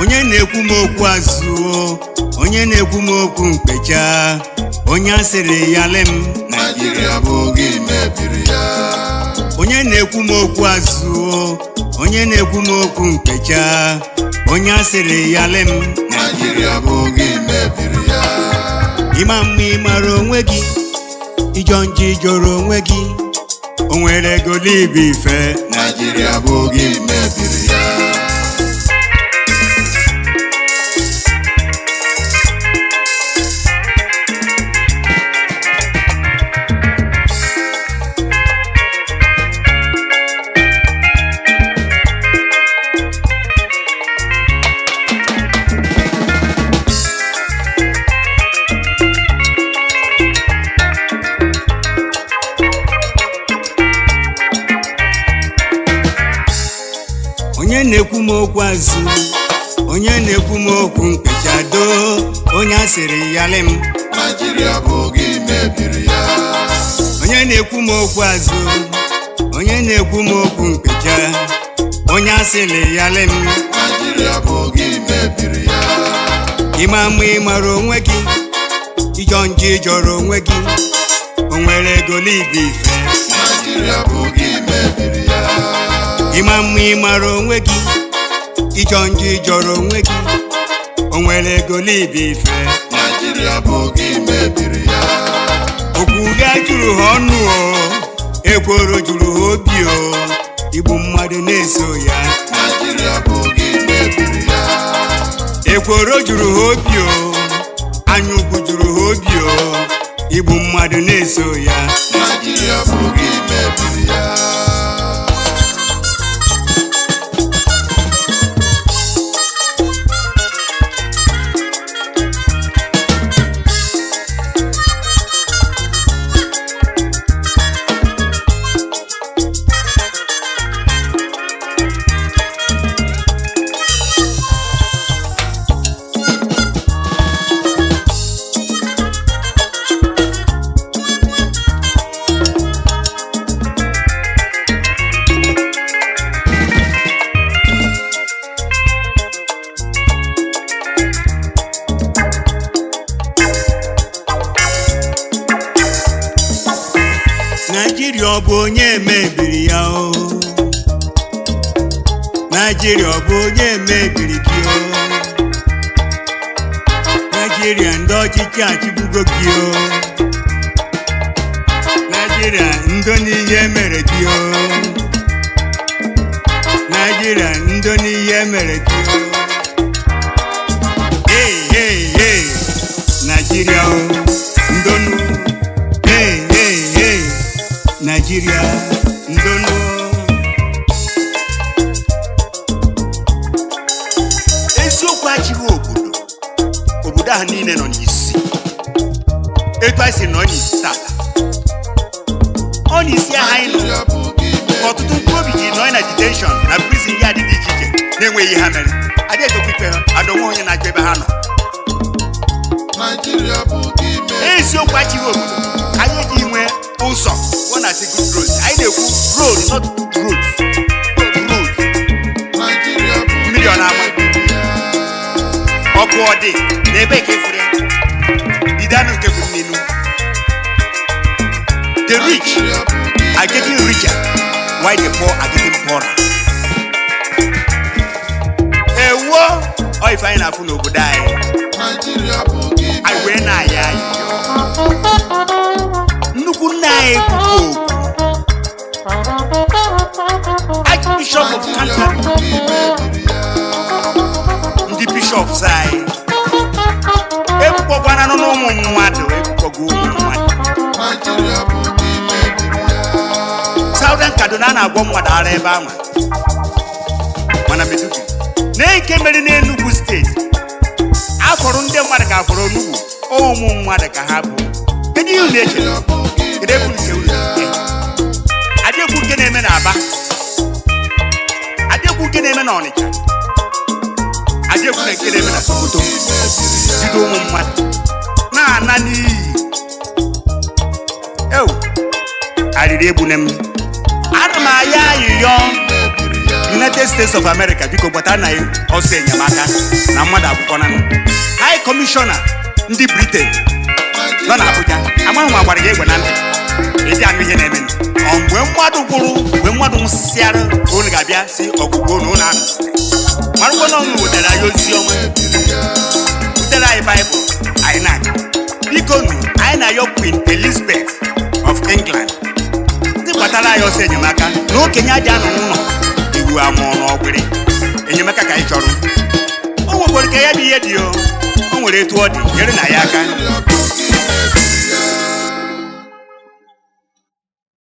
onye na-ekwu m okwu azụ, onye na-ekwu m okwu mkpecha, onye asịrị ya lem Nigeria bụ gị mebiri ya. Onye na-ekwu m okwu azụ, onye na-ekwu m okwu mkpecha, onye asịrị ya lem Nigeria bụ gị mebiri ya. Ịma mma ịmara onwe gị, ijọ njọ ijọrọ onwe gị, o nwere ego libe ife Nigeria bụ gị mebiri ya. Onye na-ekwu m okwu azụ, onye na-ekwu m okwu mkpechado, onye asịrị ya lem Nigeria bụ gị mebiri ya. Onye na-ekwu m okwu azụ, onye na-ekwu m okwu mkpecha, onye asịrị ya lem Nigeria bụ gị mebiri ya. Ịma mma ịmara onwe gị, ijọ njọ ijọrọ onwe gị, o nwere ego libe ife Nigeria bụ gị mebiri ya. Ịma mma ịmara onwe gị, ijọ njọ ijọrọ onwe gị, o nwere ego libe ife Nigeria bụ gị mebiri ya. Okwu ya juru ha ọnụ o, ekworo juru ha obi o, igbu mmadụ na-eso ya Nigeria bụ gị mebiri ya. Ekworo juru ha obi o, anyaukwu juru ha obi o, igbu mmadụ na-eso ya Nigeria bụ gị mebiri ya. Nigeria ọ bụ onye mebiri ya o. Nigeria ọ bụ onye mebiri gị o. Nigeria ndị ọchịchị achịgbugo gị o. Nigeria ndo n'ihe mere gị o. Nigeria ndo n'ihe mere gị o. Hey hey hey Nigeria o ndonu. Hey hey hey Nigeria ndonu. Eziokwu achịghị obodo ahụ niile nọ n'isi. Etu anyị si nọ n'isi tata, ọ n'isi ahụ anyị nọ. Ọtụtụ mkpụrụ obi ji nọ na detention na prison ya dị iche iche na-enweghị ihe ha mere. Adịghị ekwe ikpe ha, adọnwe onye na-achọ ebe ha nọ. Eziokwu achịghị obodo, anyị eji nwee ụzọ ọ na-asị good road. Anyị na-ekwu road not road. Road mmiri ọ na-ama, ọkụ ọ dị n'ebe ka efere idanụ nke bụ n'elu. The rich are getting richer while the poor are getting poorer. Ewo ọ ife anyị na-afụ n'obodo anyị, anyị wee na-aya anyị. Nnukwu nna anyị kwuo okwu, Archbishop of Canterbury, ndị bishops anyị ekwukwana n'ụmụ mmadụ, ekwukwago ụmụ mmadụ. Southern Kaduna na-agwọ mmadụ ara ebe ahụ, mana Meduguri na-eke mere n'Enugu steeti afọrọ ndị mmadụ ka afọrọ Onugbu, ụmụ mmadụ ka ha bụ. Kedu ihe na-eche? Kedu ebe nke unu? Adịekwu nke na-eme na Aba, adịekwu nke na-eme na Ọnịcha, adịekwu na nke na-eme na Sokoto. Bido ụmụ mmadụ na-ana n'iyi. Ewu arịrị egbune m, ana m aya ayịyọ United States of America biko gbata na ọsọ enyemaka na mmadụ akwụkwọ na High Commissioner ndị Britain nọ na Abuja amaghị ma gbara gị egbe na ntị ịdị anụ ihe na-eme mgbe mmadụ gwụrụ mgbe mmadụ nwụsịsịara ka unu ga-abịa si ọgwụgwọ na ụlọ anụ marụkwa na ọnụ wetara anyị ozi ọma butere anyị Baịbụl anyị na-aga biko nụ anyị na-ayọ Queen Elizabeth of England ndị gbatara anyị ọsọ enyemaka na okenye aja anọ n'ụlọ iwu amụọ n'ọgbịrị enyemaka ka anyị chọrọ o nwekwara ka ya dị ihe dị o nwere etu ọ dị nyere na ya aka